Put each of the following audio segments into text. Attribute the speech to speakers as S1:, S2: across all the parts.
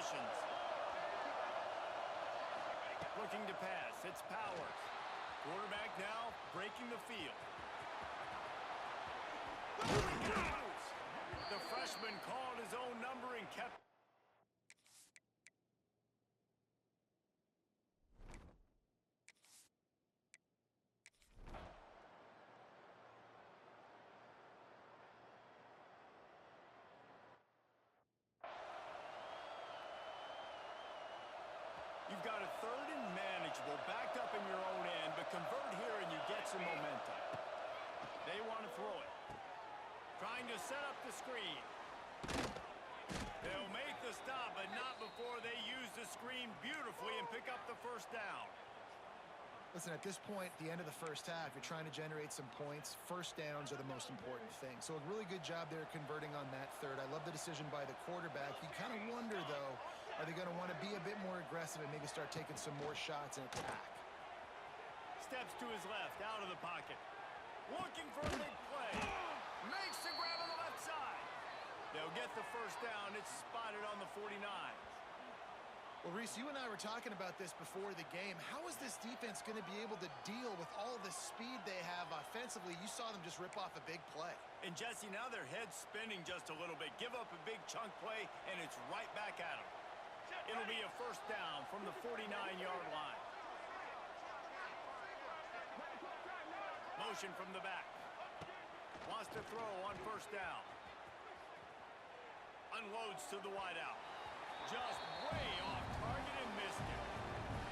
S1: formations. Looking to pass. It's Powers. Quarterback now breaking the field. The freshman called his own number and kept. You've got a third and manageable, backed up in your own end, but convert here and you get some momentum. They want to throw it. Trying to set up the screen. They'll make the stop, but not before they use the screen beautifully and pick up the first down.
S2: Listen, at this point, the end of the first half, you're trying to generate some points. First downs are the most important thing. So a really good job there converting on that third. I love the decision by the quarterback. You kind of wonder, though, are they going to want to be a bit more aggressive and maybe start taking some more shots and attack?
S1: Steps to his left, out of the pocket. Looking for a big play. Makes the grab on the left side. They'll get the first down. It's spotted on the 49.
S2: Well, Reese, you and I were talking about this before the game. How is this defense going to be able to deal with all the speed they have offensively? You saw them just rip off a big play.
S1: And, Jesse, now their head's spinning just a little bit. Give up a big chunk play, and it's right back at them. It'll be a first down from the 49-yard line. Motion from the back. Wants to throw on first down. Unloads to the wideout. Just way off target and missed it.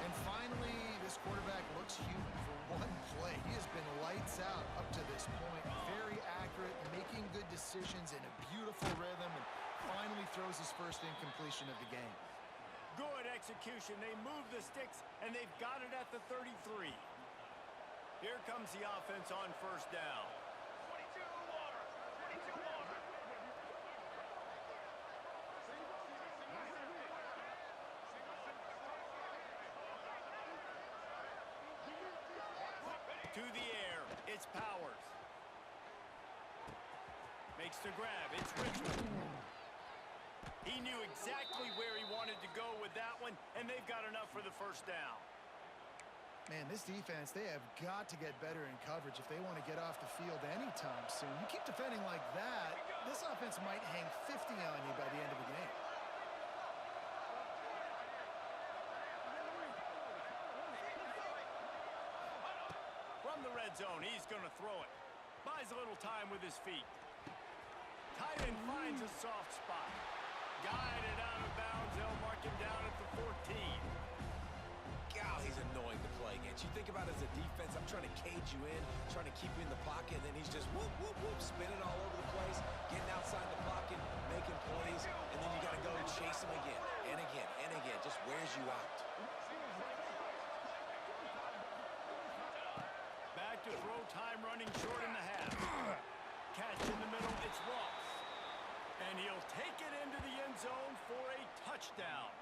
S2: And finally, this quarterback looks human for one play. He has been lights out up to this point. Very accurate, making good decisions in a beautiful rhythm, and finally throws his first incompletion of the game.
S1: Good execution. They move the sticks, and they've got it at the 33. Here comes the offense on first down.
S3: 22 water. 22 water.
S1: To the air, it's Powers. Makes the grab, it's Richmond. He knew exactly where he wanted to go with that one, and they've got enough for the first down.
S2: Man, this defense, they have got to get better in coverage if they want to get off the field anytime soon. You keep defending like that, this offense might hang 50 on you by the end of the game.
S1: From the red zone, he's going to throw it. Buys a little time with his feet. Tight end finds a soft spot. Guided out of bounds. They'll mark him down at the 14.
S4: God, he's annoying to play against. You think about it as a defense, I'm trying to cage you in, trying to keep you in the pocket, and then he's just whoop, whoop, whoop, spinning all over the place, getting outside the pocket, making plays, and then you got to go and chase him again, and again, and again. Just wears you out.
S1: Back to throw, time running short in the half. Catch in the middle, it's Ross. And he'll take it into the end zone for a touchdown.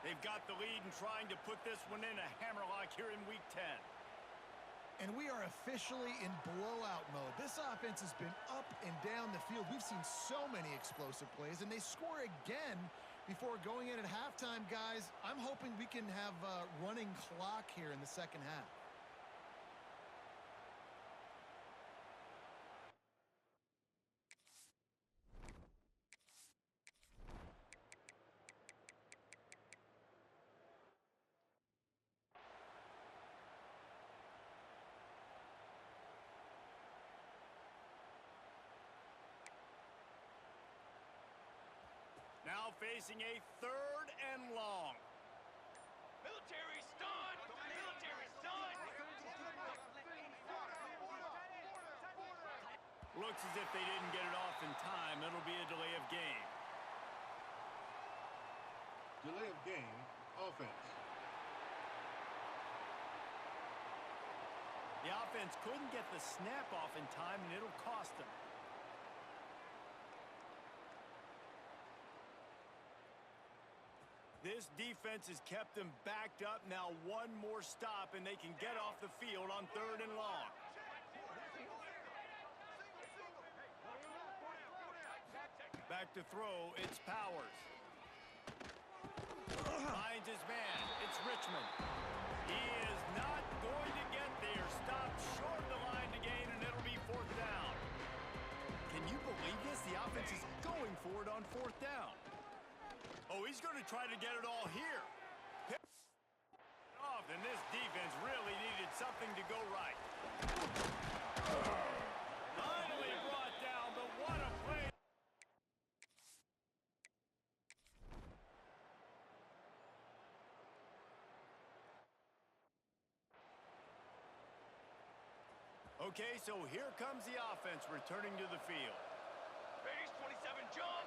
S1: They've got the lead and trying to put this one in a hammerlock here in Week 10.
S2: And we are officially in blowout mode. This offense has been up and down the field. We've seen so many explosive plays, and they score again before going in at halftime, guys. I'm hoping we can have a running clock here in the second half.
S1: Now facing a third and long.
S3: Military's done. Military's done.
S1: Looks as if they didn't get it off in time. It'll be a delay of game.
S5: Delay of game, offense.
S1: The offense couldn't get the snap off in time, and it'll cost them. This defense has kept them backed up. Now one more stop, and they can get off the field on third and long. Back to throw, it's Powers. his man. It's Richmond. He is not going to get there. Stopped short of the line to gain, and it'll be fourth down. Can you believe this? The offense is going for it on fourth down. Oh, he's going to try to get it all here. Off, and this defense really needed something to go right. Finally brought down, but what a play. Okay, so here comes the offense returning to the field.
S3: Base 27 jump.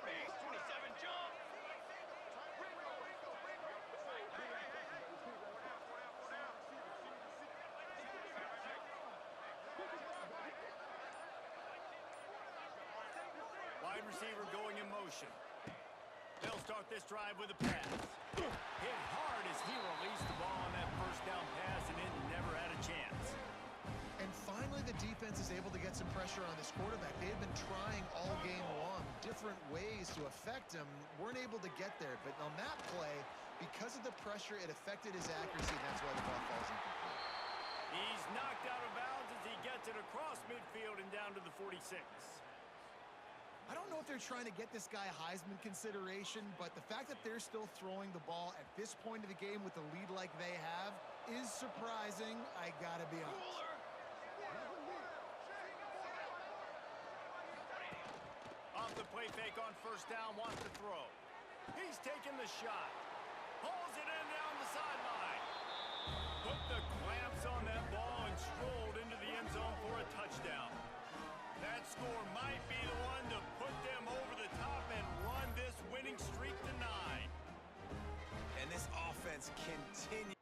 S3: Base 27 jump.
S1: Wide receiver going in motion. They'll start this drive with a pass. Hit hard as he released the ball on that first down pass, and it never had a chance.
S2: And finally, the defense is able to get some pressure on this quarterback. They had been trying all game long, different ways to affect him. Weren't able to get there, but on that play, because of the pressure, it affected his accuracy, and that's why the ball falls incomplete.
S1: He's knocked out of bounds as he gets it across midfield and down to the 46.
S2: I don't know if they're trying to get this guy Heisman consideration, but the fact that they're still throwing the ball at this point of the game with the lead like they have is surprising. I gotta be honest.
S1: Off the play fake on first down, wants to throw. He's taking the shot. Pulls it in down the sideline. Put the clamps on that ball and strolled into the end zone for a touchdown. That score might be the one to put them over the top and run this winning streak to 9.
S4: And this offense continues.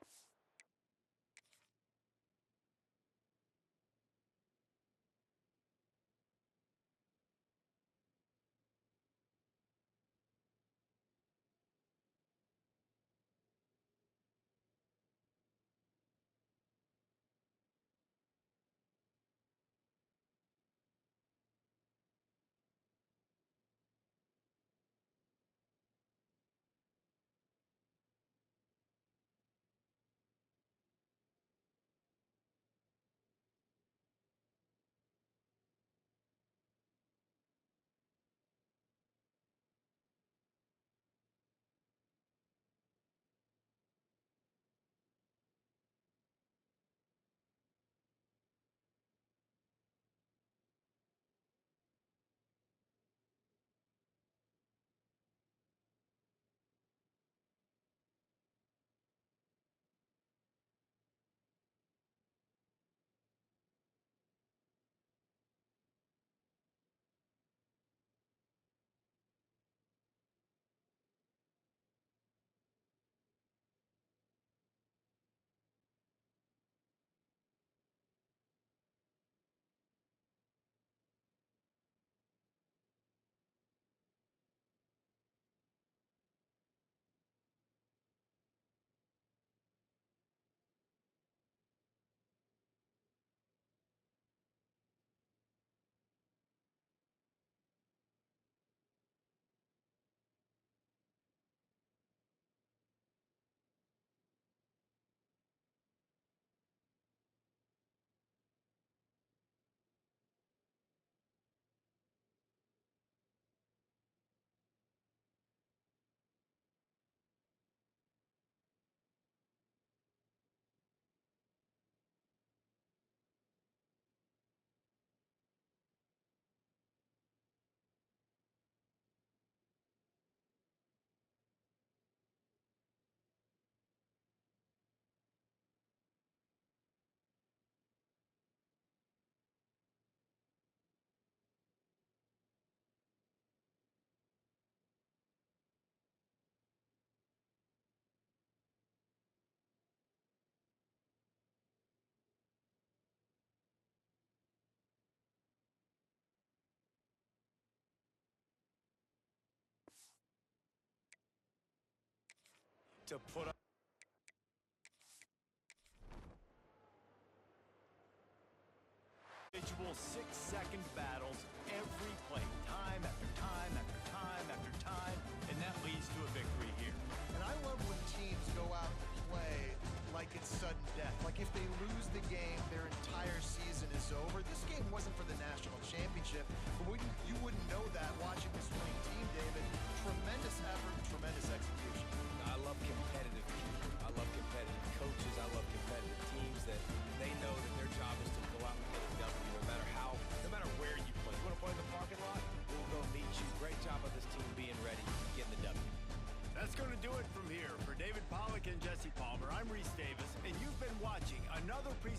S1: To put up individual 6-second battles every play, time after time after time after time, and that leads to a victory here.
S2: And I love when teams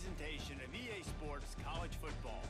S1: presentation of EA Sports College Football.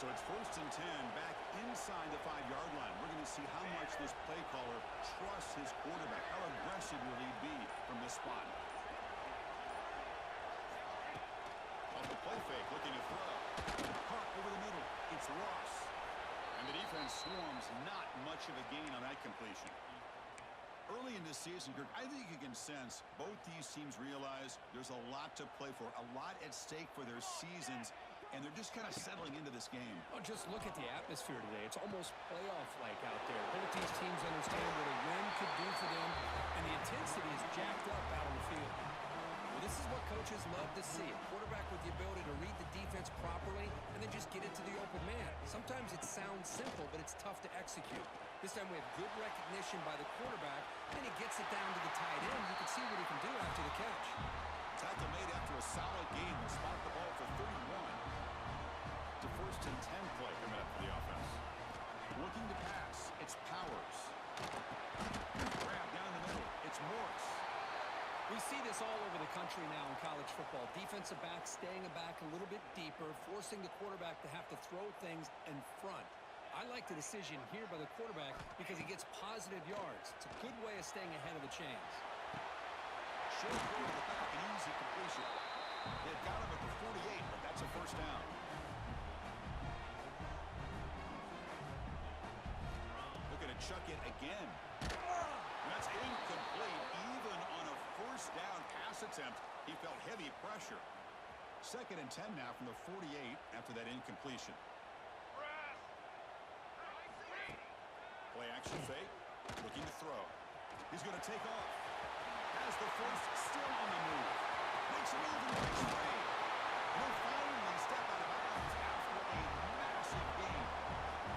S1: So it's 1st and 10 back inside the 5-yard line. We're going to see how much this play caller trusts his quarterback. How aggressive will he be from this spot? Off the play fake, looking to throw. Caught over the middle. It's Ross. And the defense swarms, not much of a gain on that completion. Early in this season, Kirk, I think you can sense both these teams realize there's a lot to play for, a lot at stake for their seasons, and they're just kind of settling into this game.
S6: Oh, just look at the atmosphere today. It's almost playoff-like out there. Both these teams understand what a win could do for them, and the intensity is jacked up out on the field. Well, this is what coaches love to see. A quarterback with the ability to read the defense properly and then just get it to the open man. Sometimes it sounds simple, but it's tough to execute. This time we have good recognition by the quarterback, and he gets it down to the tight end. You can see what he can do after the catch.
S1: Tackle made after a solid game. Will spot the ball for 31. The 1st and 10 play coming up for the offense. Looking to pass. It's Powers. Grab down the middle. It's Morris.
S6: We see this all over the country now in college football. Defensive backs staying back a little bit deeper, forcing the quarterback to have to throw things in front. I like the decision here by the quarterback because he gets positive yards. It's a good way of staying ahead of the chains.
S1: Short throw to the back, an easy completion. They've got him at the 48, but that's a 1st down. Looking to chuck it again. That's incomplete. Even on a 1st down pass attempt, he felt heavy pressure. 2nd and 10 now from the 48 after that incompletion. Play action fake. Looking to throw. He's going to take off. Has the 1st, still on the move. Makes a move and breaks free. He'll finally step out of bounds after a massive gain.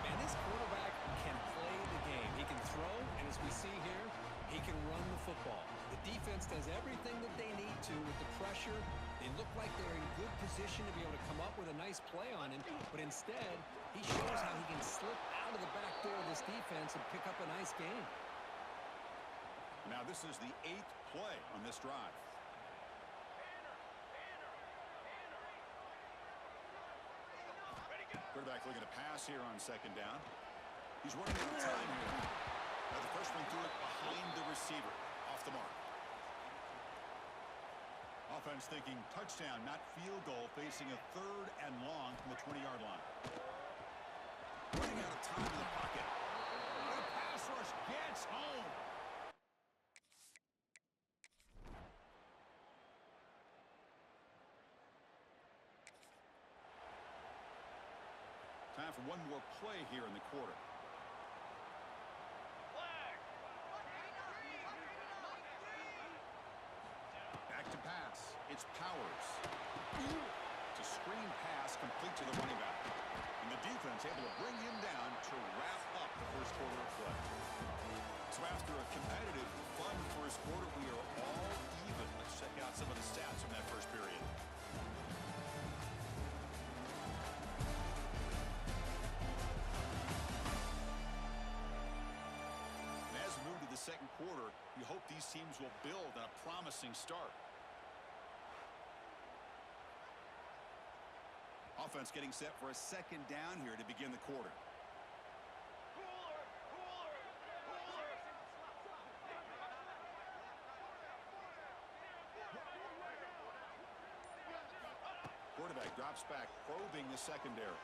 S6: Man, this quarterback can play the game. He can throw, and as we see here, he can run the football. The defense does everything that they need to with the pressure. They look like they're in good position to be able to come up with a nice play on him, but instead, he shows how he can slip out of the back door of this defense and pick up a nice game.
S1: Now this is the 8th play on this drive. Quarterback looking to pass here on 2nd down. He's running out of time here. Now the freshman threw it behind the receiver. Off the mark. Offense thinking touchdown, not field goal, facing a 3rd and long from the 20-yard line. Running out of time in the pocket. The pass rush gets home. Time for one more play here in the quarter. Back to pass. It's Powers. It's a screen pass complete to the running back. And the defense able to bring him down to wrap up the 1st quarter of play. So after a competitive, fun 1st quarter, we are all even. Let's check out some of the stats from that 1st period. As we move to the 2nd quarter, you hope these teams will build on a promising start. Offense getting set for a 2nd down here to begin the quarter. Quarterback drops back, probing the secondary.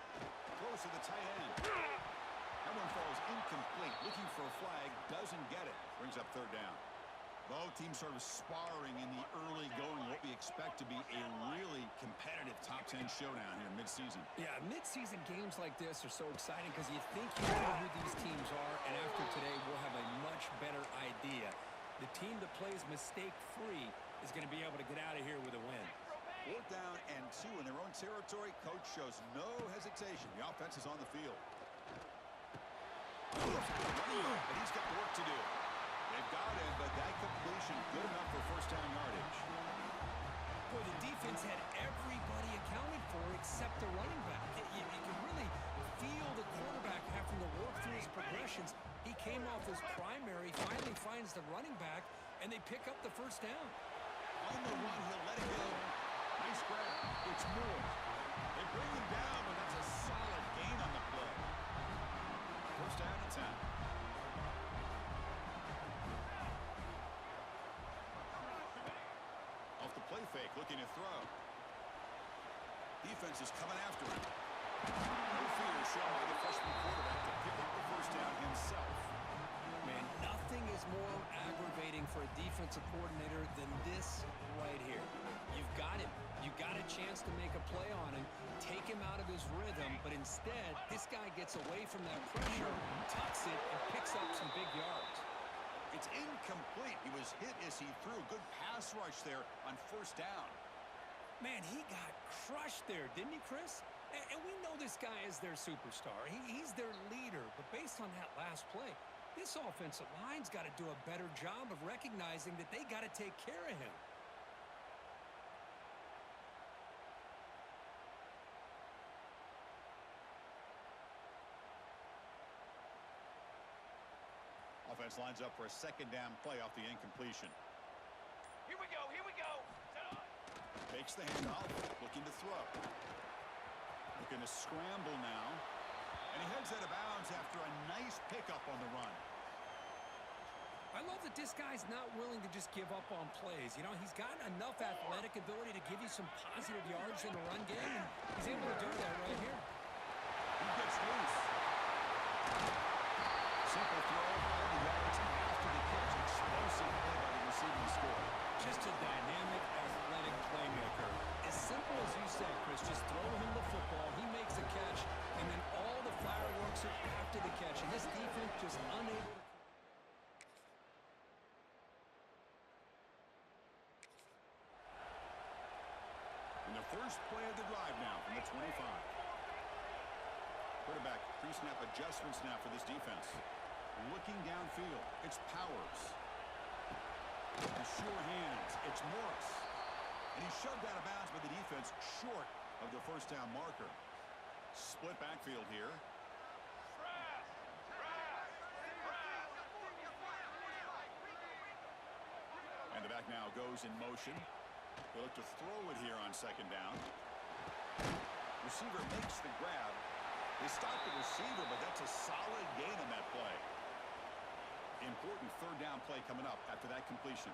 S1: Throws to the tight end. That one falls incomplete. Looking for a flag, doesn't get it. Brings up 3rd down. Both teams sort of sparring in the early going, what we expect to be a really competitive top 10 showdown here mid-season.
S6: Yeah, mid-season games like this are so exciting because you think you know who these teams are, and after today, we'll have a much better idea. The team that plays mistake-free is going to be able to get out of here with a win.
S1: 4th down and 2 in their own territory. Coach shows no hesitation. The offense is on the field. But he's got work to do. They've got him, but that completion good enough for 1st down yardage.
S6: Boy, the defense had everybody accounted for except the running back. You can really feel the quarterback having to work through his progressions. He came off his primary, finally finds the running back, and they pick up the 1st down.
S1: On the run, he'll let it go. Nice grab. It's Moore. They bring him down, but that's a solid gain. gain on the play. First down and 10. Off the play fake, looking to throw. Defense is coming after him. No fear shown by the freshman quarterback to pick up the first down himself.
S6: Man, nothing is more aggravating for a defensive coordinator than this right here. You've got him. You got a chance to make a play on him, take him out of his rhythm, but instead, this guy gets away from that pressure, tucks it, and picks up some big yards.
S1: It's incomplete. He was hit as he threw. Good pass rush there on first down.
S6: Man, he got crushed there, didn't he, Chris? And we know this guy is their superstar. He's their leader, but based on that last play, this offensive line's got to do a better job of recognizing that they got to take care of him.
S1: Offense lines up for a second down play off the incompletion.
S3: Here we go, here we go. Set on.
S1: Takes the handoff, looking to throw. Looking to scramble now. And he heads out of bounds after a nice pickup on the run.
S6: I love that this guy's not willing to just give up on plays. You know, he's got enough athletic ability to give you some positive yards in the run game, and he's able to do that right here.
S1: He gets loose. Simple throw, all the yards after the catch. Explosive play by the receiving score.
S6: Just a dynamic, athletic playmaker. As simple as you said, Chris, just throw him the football, he makes a catch, and then all the fireworks are after the catch. And this defense just unable to...
S1: And the first play of the drive now from the 25. Quarterback pre-snap adjustments now for this defense. Looking downfield, it's Powers. The sure hands, it's Morris. And he's shoved out of bounds by the defense short of the first down marker. Split backfield here. And the back now goes in motion. They look to throw it here on second down. Receiver makes the grab. They stop the receiver, but that's a solid gain on that play. Important third down play coming up after that completion.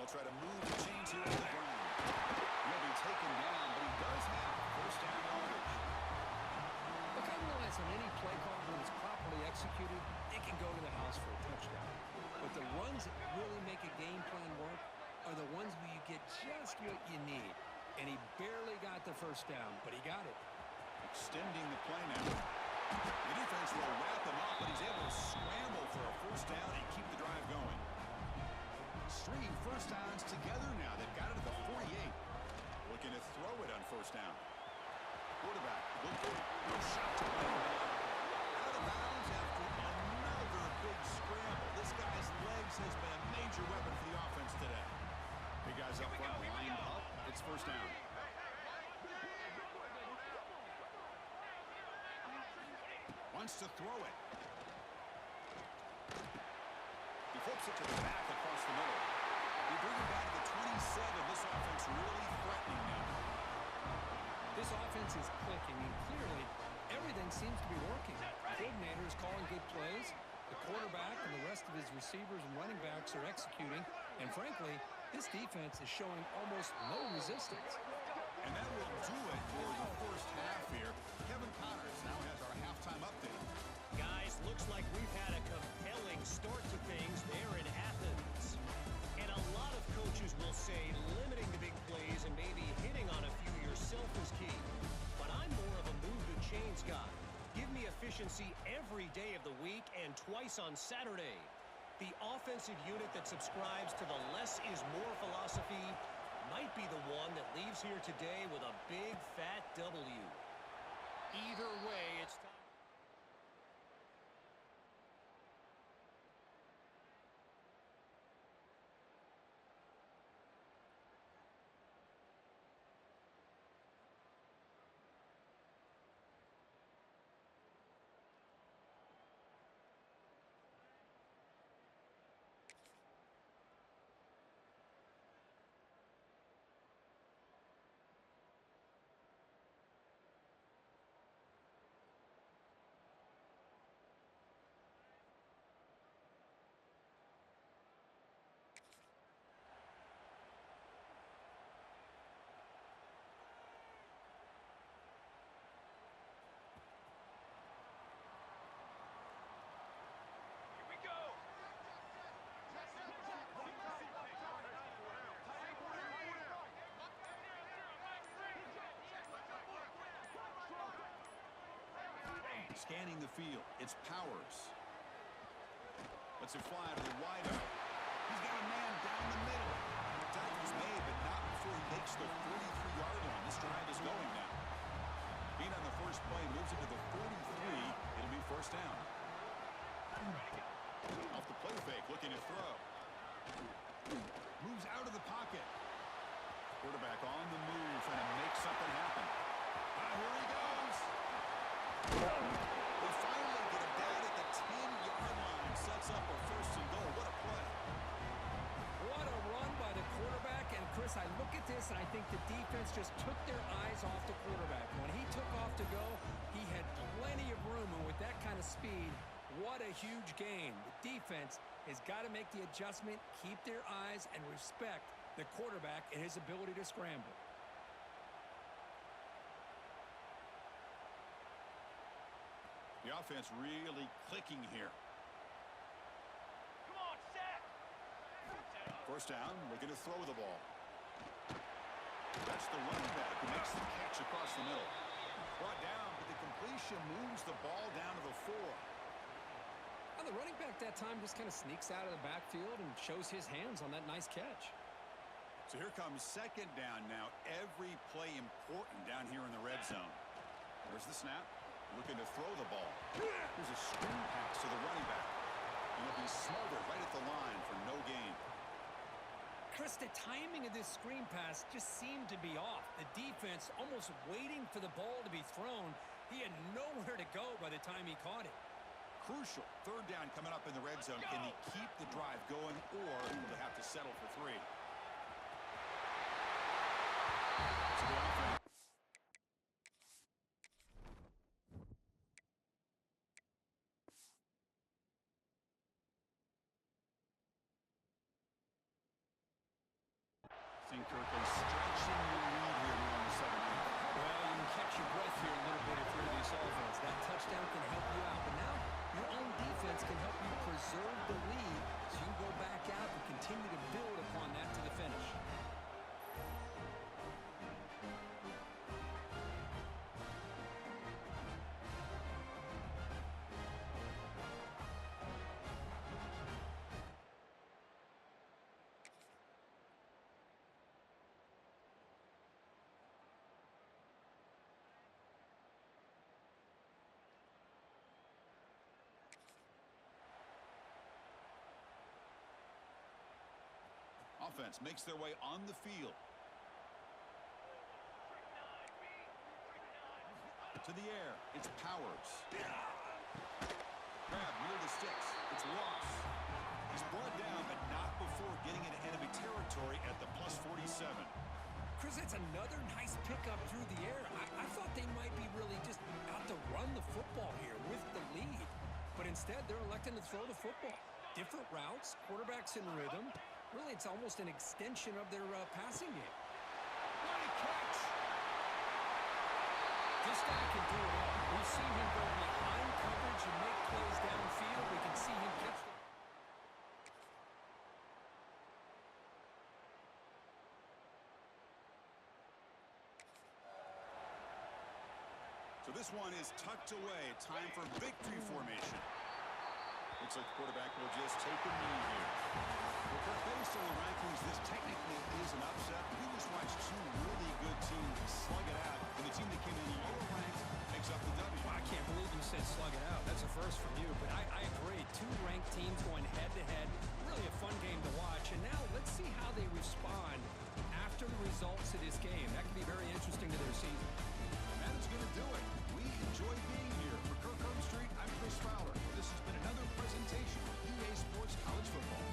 S1: They'll try to move the chains here on the ground. He'll be taken down, but he does have first down yardage.
S6: Look, I realize on any play call, when it's properly executed, it can go to the house for a touchdown. But the runs that really make a game plan work are the ones where you get just what you need. And he barely got the first down, but he got it.
S1: Extending the play now. The defense will wrap him up, but he's able to scramble for a first down and keep the drive going. Stringing first downs together now. They've got it at the 48. Looking to throw it on first down. Quarterback looking. No shot to win it. Out of bounds after another big scramble. This guy's legs has been a major weapon for the offense today. Big guys up front, lined up. It's first down. Wants to throw it. He flips it to the back across the middle. They bring him back to 27. This offense really threatening now.
S6: This offense is clicking, and clearly everything seems to be working. The coordinator is calling good plays. The quarterback and the rest of his receivers and running backs are executing. And frankly, this defense is showing almost no resistance.
S1: And that will do it for the first half here. Kevin Connors now has our halftime update.
S7: Guys, looks like we've had a compelling start to things there in Athens. And a lot of coaches will say limiting the big plays and maybe hitting on a few yourself is key. But I'm more of a move the chains guy. Give me efficiency every day of the week and twice on Saturday. The offensive unit that subscribes to the less is more philosophy might be the one that leaves here today with a big fat W. Either way, it's time.
S8: Scanning the field. It's Powers. Lets it fly to the wideout. He's got a man down the middle. The tacle's made, but not before he makes the 43-yard line. This drive is going now. Being on the first play moves it to the 43. It'll be first down. Off the play fake, looking to throw. Moves out of the pocket. Quarterback on the move, trying to make something happen. Here he goes. They finally get him down at the 10-yard line. Sets up a first and goal. What a play.
S6: What a run by the quarterback. And, Chris, I look at this, and I think the defense just took their eyes off the quarterback. When he took off to go, he had plenty of room. And with that kind of speed, what a huge gain. The defense has got to make the adjustment, keep their eyes, and respect the quarterback and his ability to scramble.
S8: The offense really clicking here.
S3: Come on, set.
S8: First down, looking to throw the ball. That's the running back who makes the catch across the middle. Brought down, but the completion moves the ball down to the 4.
S6: Well, the running back that time just kind of sneaks out of the backfield and shows his hands on that nice catch.
S8: So here comes second down now. Every play important down here in the red zone. There's the snap. Looking to throw the ball. Here's a screen pass to the running back. And he'll be smothered right at the line for no gain.
S6: Chris, the timing of this screen pass just seemed to be off. The defense almost waiting for the ball to be thrown. He had nowhere to go by the time he caught it.
S8: Crucial. Third down coming up in the red zone. Can he keep the drive going, or will they have to settle for 3? So the offense. Kirkley stretching your lead here on the 7th.
S6: Well, you can catch your breath here a little bit if you're this offense. That touchdown can help you out. But now your own defense can help you preserve the lead so you can go back out and continue to build upon that to the finish.
S8: Offense makes their way on the field. To the air, it's Powers. Grab near the sticks, it's Ross. He's brought down, but not before getting into enemy territory at the +47.
S6: Chris, it's another nice pickup through the air. I thought they might be really just out to run the football here with the lead. But instead, they're electing to throw the football. Different routes, quarterbacks in rhythm. Really, it's almost an extension of their passing game.
S8: What a catch!
S6: This guy can do it all. We've seen him go behind coverage and make plays downfield. We can see him catch the...
S8: So this one is tucked away. Time for victory formation. Looks like the quarterback will just take a knee here. Well, based on the rankings, this technically is an upset. We just watched 2 really good teams slug it out, and the team that came in lower ranked picks up the W.
S6: Well, I can't believe you said slug it out. That's a first from you, but I agree. 2 ranked teams going head-to-head. Really a fun game to watch. And now let's see how they respond after the results of this game. That could be very interesting to their season.
S8: That is going to do it. We enjoy being here. For Kirk Herbstreit, I'm Chris Fowler. This has been another presentation of EA Sports College Football.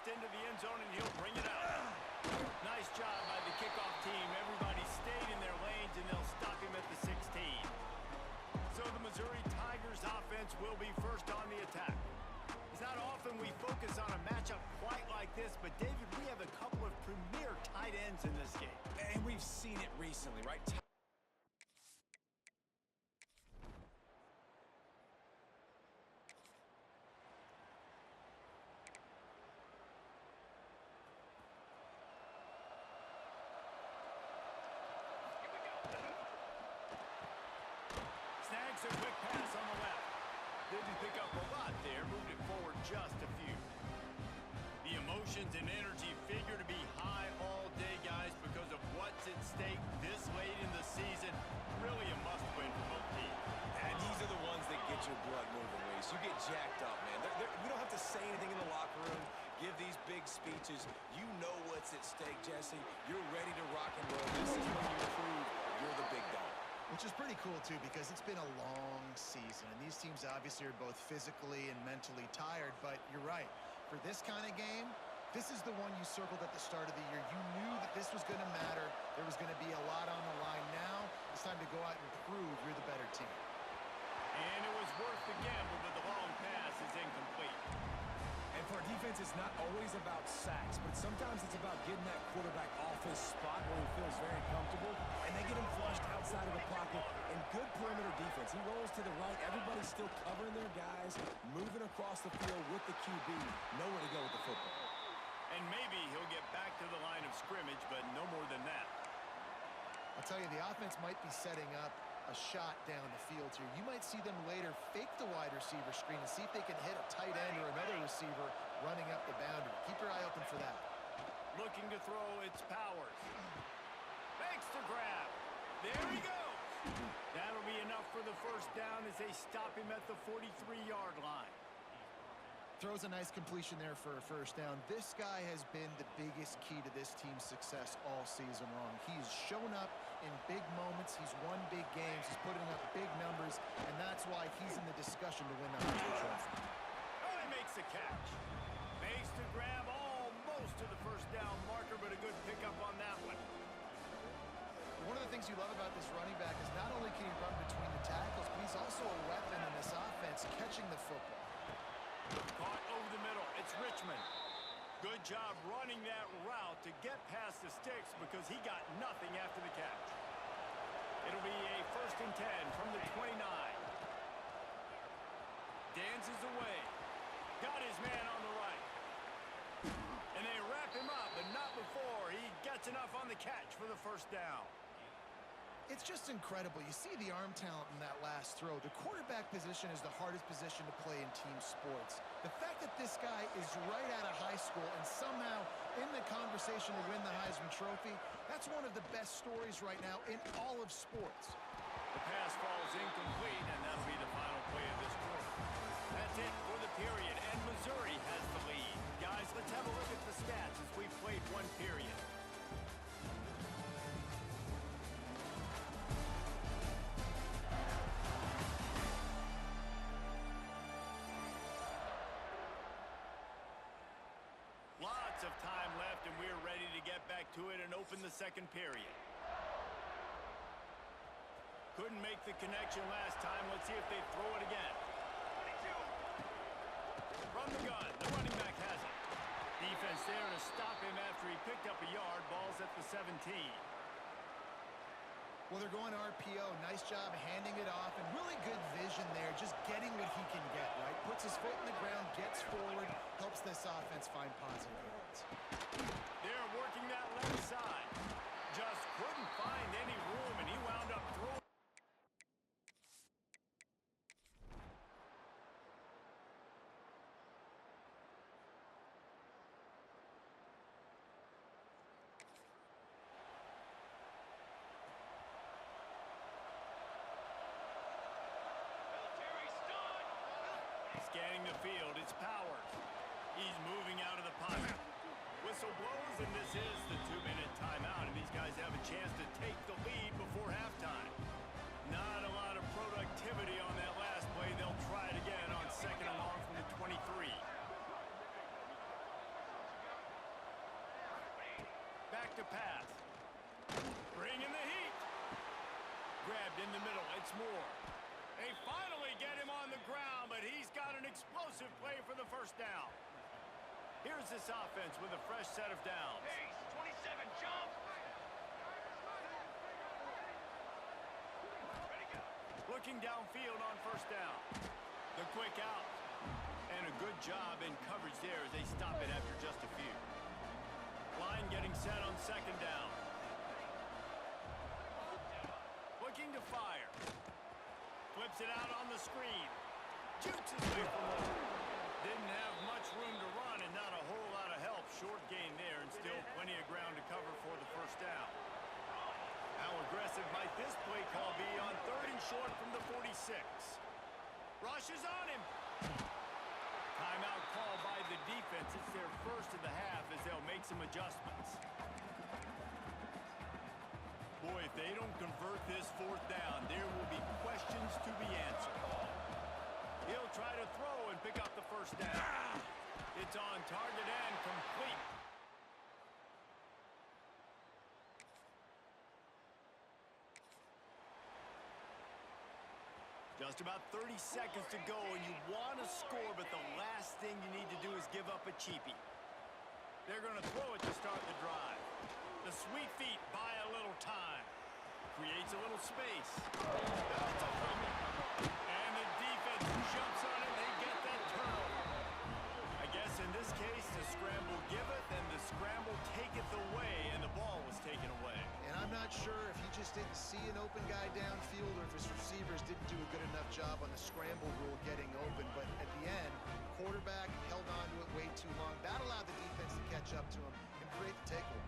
S1: into the end zone, and he'll bring it out. Nice job by the kickoff team. Everybody stayed in their lanes, and they'll stop him at the 16. So the Missouri Tigers offense will be first on the attack. It's not often we focus on a matchup quite like this, but David, we have a couple of premier tight ends in this game.
S4: And we've seen it recently, right?
S1: Snags a quick pass on the left. Didn't pick up a lot there, moved it forward just a few. The emotions and energy figure to be high all day, guys, because of what's at stake this late in the season. Really a must-win for both teams.
S4: And these are the ones that get your blood moving, Reese. You get jacked up, man. We don't have to say anything in the locker room, give these big speeches. You know what's at stake, Jesse. You're ready to rock and roll. This is when you prove you're the big dog.
S2: Which is pretty cool, too, because it's been a long season. And these teams obviously are both physically and mentally tired. But you're right. For this kind of game, this is the one you circled at the start of the year. You knew that this was going to matter. There was going to be a lot on the line. Now it's time to go out and prove you're the better team.
S1: And it was worth the gamble, but the long pass is incomplete.
S4: And for our defense, it's not always about sacks, but sometimes it's about getting that quarterback off his spot where he feels very comfortable, and they get him flushed outside of the pocket. And good perimeter defense. He rolls to the right. Everybody's still covering their guys, moving across the field with the QB. Nowhere to go with the football.
S1: And maybe he'll get back to the line of scrimmage, but no more than that.
S2: I'll tell you, the offense might be setting up a shot down the field here. You might see them later fake the wide receiver screen and see if they can hit a tight end or another receiver running up the boundary. Keep your eye open for that.
S1: Looking to throw, it's Powers. Makes the grab. There he goes. That'll be enough for the first down as they stop him at the 43-yard line.
S2: Throws a nice completion there for a first down. This guy has been the biggest key to this team's success all season long. He's shown up in big moments. He's won big games. He's putting up big numbers, and that's why he's in the discussion to win the Heisman Trophy.
S1: Oh, he makes the catch. Makes the grab almost to the first down marker, but a good pickup on that one.
S2: One of the things you love about this running back is not only can he run between the tackles, but he's also a weapon in this offense, catching the football.
S1: Caught over the middle. It's Richmond. Good job running that route to get past the sticks because he got nothing after the catch. It'll be a 1st and 10 from the 29. Dances away. Got his man on the right. And they wrap him up, but not before he gets enough on the catch for the first down.
S2: It's just incredible. You see the arm talent in that last throw. The quarterback position is the hardest position to play in team sports. The fact that this guy is right out of high school and somehow in the conversation to win the Heisman Trophy, that's one of the best stories right now in all of sports.
S1: The pass falls incomplete, and that'll be the final play of this quarter. That's it for the period, and Missouri has the lead. Guys, let's have a look at the stats as we've played one period. Lots of time left, and we're ready to get back to it and open the second period. Couldn't make the connection last time. Let's see if they throw it again. From the gun, the running back has it. Defense there to stop him after he picked up a yard. Ball's at the 17.
S2: Well, they're going RPO. Nice job handing it off, and really good vision there, just getting what he can get, right? Puts his foot in the ground, gets forward, helps this offense find positive yards.
S1: They're working that left side. Just couldn't find any room, and he wound up throwing. Scanning the field, it's Powers. He's moving out of the pocket. Whistle blows, and this is the 2-minute timeout, and these guys have a chance to take the lead before halftime. Not a lot of productivity on that last play. They'll try it again on 2nd and long from the 23. In the middle, it's Moore. They finally get him on the ground, but he's got an explosive play for the first down. Here's this offense with a fresh set of downs.
S3: Pace, 27, jump. Ready, go.
S1: Looking downfield on first down. The quick out. And a good job in coverage there as they stop it after just a few. Line getting set on second down. Looking to fire. Flips it out on the screen. Shoots his way for more. Didn't have much room to run and not a whole lot of help. Short gain there and still plenty of ground to cover for the first down. How aggressive might this play call be on 3rd and short from the 46? Rush is on him. Timeout call by the defense. It's their first of the half as they'll make some adjustments. Boy, if they don't convert this 4th down, there will be questions to be answered. He'll try to throw and pick up the first down. It's on target and complete. Just about 30 seconds to go, and you want to score, but the last thing you need to do is give up a cheapie. They're going to throw it to start the drive. The sweet feet buy a little time. Creates a little space. That's a fumble. And the defense jumps on it. They get that turnover. I guess in this case, the scramble giveth and the scramble taketh away, and the ball was taken away.
S2: And I'm not sure if he just didn't see an open guy downfield or if his receivers didn't do a good enough job on the scramble rule getting open. But at the end, quarterback held on to it way too long. That allowed the defense to catch up to him and create the takeaway.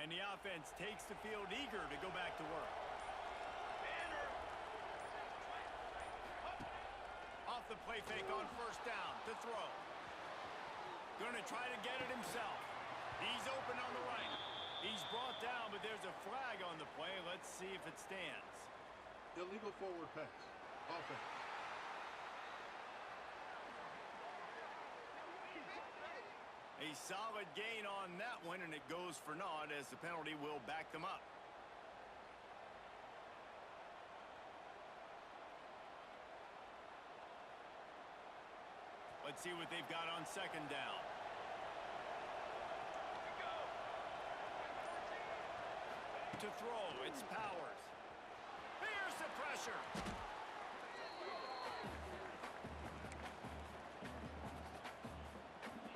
S1: And the offense takes the field eager to go back to work.
S3: Banner.
S1: Off the play fake on first down to throw. Going to try to get it himself. He's open on the right. He's brought down, but there's a flag on the play. Let's see if it stands.
S5: Illegal forward pass. Offense.
S1: A solid gain on that one, and it goes for naught as the penalty will back them up. Let's see what they've got on second down. To throw, it's Powers. Here's the pressure.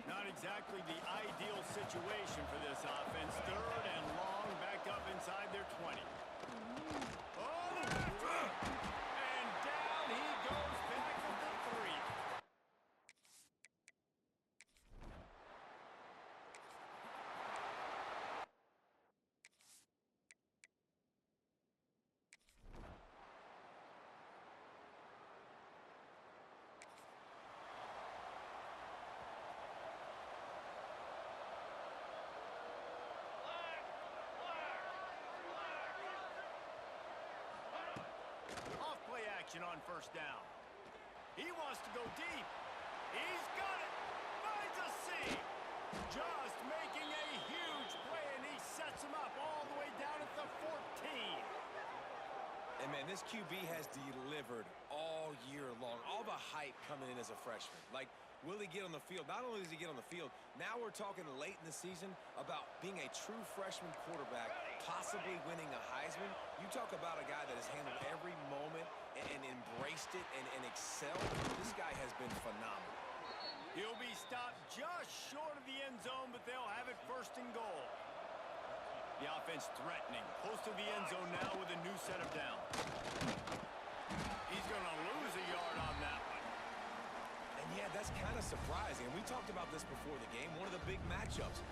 S1: Not exactly the ideal situation for this offense. 3rd and long, back up inside their 20. Oh, they're after him! And down he goes back with the 3. On first down. He wants to go deep. He's got it. Finds a seam. Just making a huge play, and he sets him up all the way down at the 14.
S4: And, man, this QB has delivered all year long. All the hype coming in as a freshman. Like, will he get on the field? Not only does he get on the field, now we're talking late in the season about being a true freshman quarterback, possibly winning a Heisman. You talk about a guy that has handled every moment and embraced it and excelled. This guy has been phenomenal.
S1: He'll be stopped just short of the end zone, but they'll have it 1st and goal. The offense threatening. Close to the end zone now with a new set of downs. He's going to lose a yard on that one.
S4: And, yeah, that's kind of surprising. And we talked about this before the game. One of the big matchups.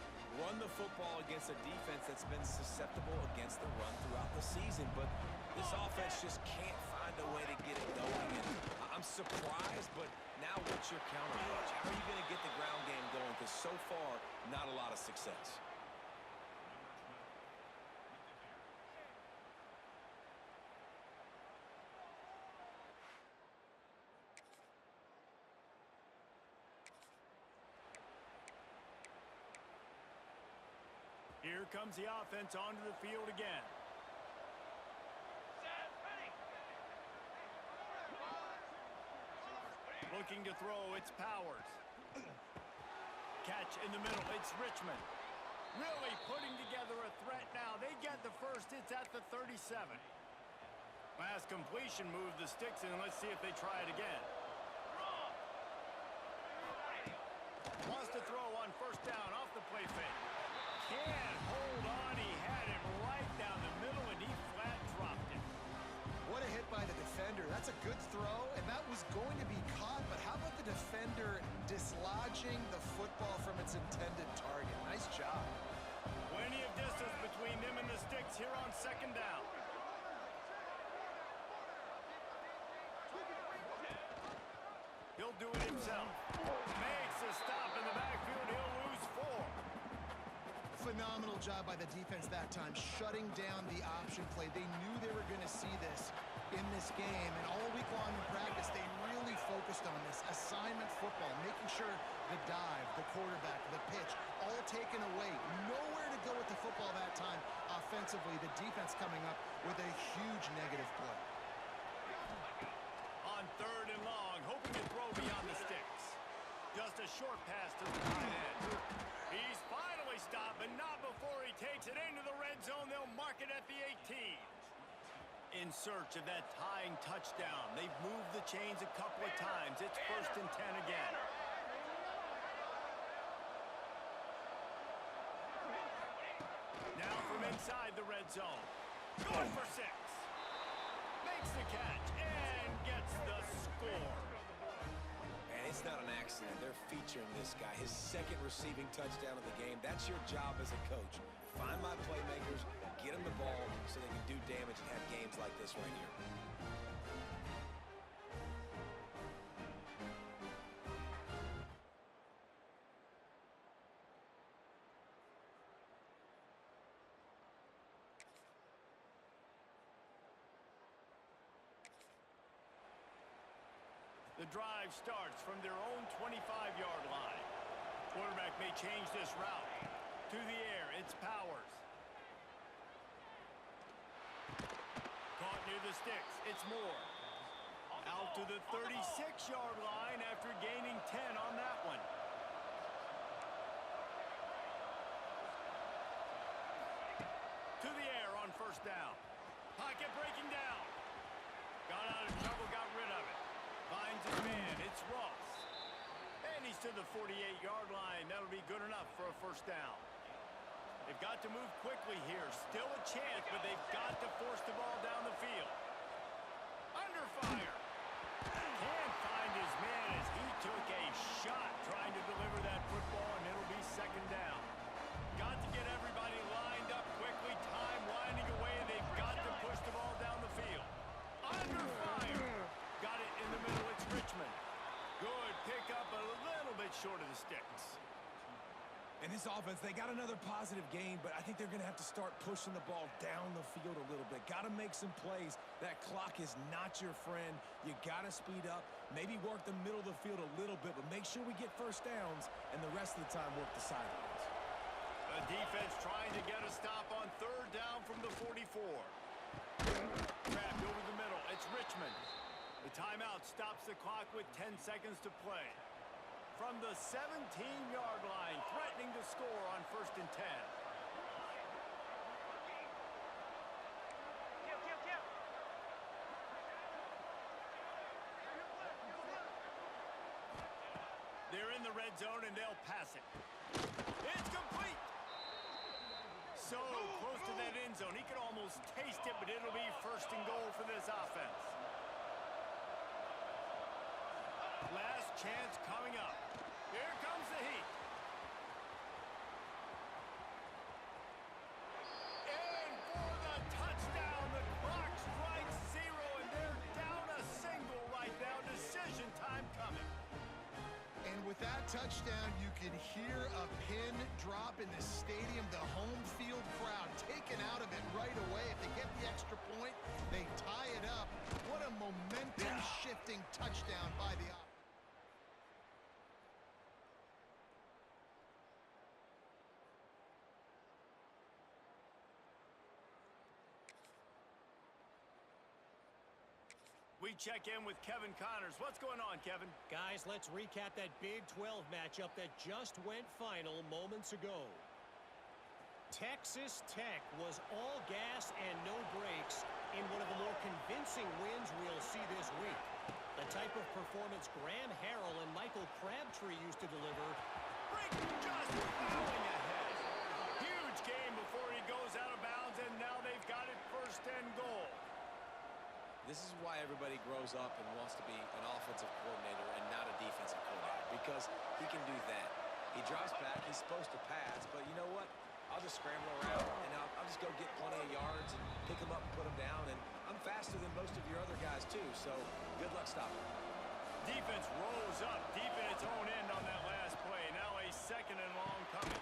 S4: Run the football against a defense that's been susceptible against the run throughout the season. But this offense just can't find find a way to get it going. And I'm surprised, but now what's your counterpunch? How are you going to get the ground game going? Because so far, not a lot of success.
S1: Here comes the offense onto the field again. Looking to throw, it's Powers. Catch in the middle, it's Richmond. Really putting together a threat now. They get the first, it's at the 37. Last completion moved the sticks in. Let's see if they try it again. Wants to throw on first down off the play fake. Can't hold on. He had it right down the middle, and he flat dropped it.
S2: What a hit by the defender. That's a good throw, and that was going to be caught, but how about the defender dislodging the football from its intended target? Nice job.
S1: Plenty of distance between them and the sticks here on second down. He'll do it himself. Makes a stop in the backfield. He'll lose 4.
S2: Phenomenal job by the defense that time, shutting down the option play. They knew they were going to see this in this game, and all week long in practice, they really focused on this assignment football, making sure the dive, the quarterback, the pitch, all taken away. Nowhere to go with the football that time offensively. The defense coming up with a huge negative play.
S1: On third and long, hoping to throw beyond the sticks. Just a short pass to the tight end. He's finally stopped, but not before he takes it into the red zone. They'll mark it at the 18. In search of that tying touchdown. They've moved the chains a couple of times. It's 1st and 10 again. Now from inside the red zone. Going for 6. Makes the catch and gets the score.
S4: And it's not an accident. They're featuring this guy. His second receiving touchdown of the game. That's your job as a coach. Find my playmakers, get them the ball so they can do damage and have games like this right here.
S1: The drive starts from their own 25-yard line. Quarterback may change this route. To the air, it's Powers. Caught near the sticks, it's Moore. Out to the 36-yard line after gaining 10 on that one. To the air on first down. Pocket breaking down. Got out of trouble, got rid of it. Finds his man, it's Ross. And he's to the 48-yard line. That'll be good enough for a first down. They've got to move quickly here. Still a chance, but they've got to force the ball down the field. Under fire. Can't find his man as he took a shot trying to deliver that football, and it'll be second down. Got to get everybody lined up quickly. Time winding away, and they've got to push the ball down the field. Under fire. Got it in the middle. It's Richmond. Good pickup, a little bit short of the sticks.
S4: And this offense, they got another positive game, but I think they're going to have to start pushing the ball down the field a little bit. Got to make some plays. That clock is not your friend. You got to speed up, maybe work the middle of the field a little bit, but make sure we get first downs and the rest of the time work the sidelines.
S1: The defense trying to get a stop on third down from the 44. Trapped over the middle. It's Richmond. The timeout stops the clock with 10 seconds to play. From the 17-yard line, threatening to score on 1st and 10. They're in the red zone, and they'll pass it. It's complete! So close to that end zone. He could almost taste it, but it'll be 1st and goal for this offense. Last chance coming up. Here comes the heat. And for the touchdown, the clock strikes 0, and they're down
S2: touchdown. You can hear a pin drop in the stadium. The home field crowd taken out of it right away. If they get the extra point, they tie it up. What a momentum-shifting touchdown by the offense.
S1: We check in with Kevin Connors. What's going on, Kevin?
S7: Guys, let's recap that Big 12 matchup that just went final moments ago. Texas Tech was all gas and no brakes in one of the more convincing wins we'll see this week. The type of performance Graham Harrell and Michael Crabtree used to deliver.
S1: Brink just plowing ahead. Huge game before he goes out of bounds, and now they've got it first and goal.
S4: This is why everybody grows up and wants to be an offensive coordinator and not a defensive coordinator, because he can do that. He drops back, he's supposed to pass, but you know what? I'll just scramble around, and I'll just go get plenty of yards and pick them up and put them down, and I'm faster than most of your other guys too, so good luck stopping.
S1: Defense rose up deep in its own end on that last play. Now a second and long coming.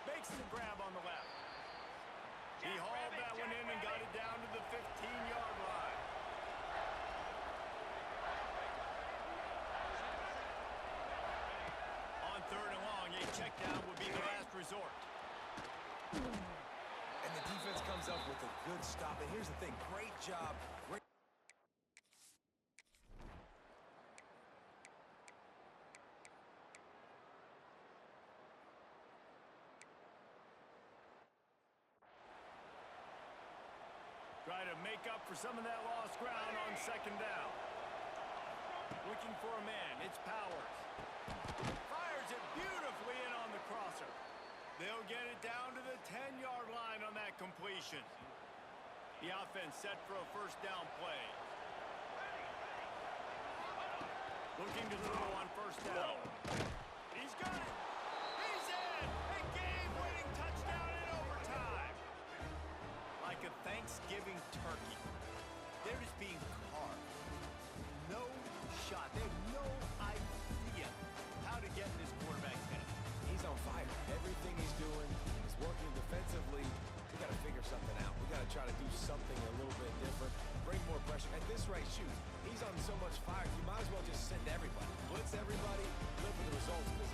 S1: Makes the grab on the left. He hauled that one in and got it down to the 15-yard line. Third and long, a check down would be the last resort.
S4: And the defense comes up with a good stop. And here's the thing, great job. Great.
S1: Try to make up for some of that lost ground on second down. Looking for a man, it's Powers. Fires it beautifully in on the crosser. They'll get it down to the 10-yard line on that completion. The offense set for a first down play. Looking to throw on first down. He's got it. He's in. A game-winning touchdown in overtime. Like a Thanksgiving turkey. They're just being carved. No shot. They have no idea how to get in this quarterback's head.
S4: He's on fire. Everything he's doing is working defensively. We got to figure something out. We got to try to do something a little bit different. Bring more pressure. At this rate, shoot. He's on so much fire. You might as well just send everybody. Blitz everybody. Live for the results, because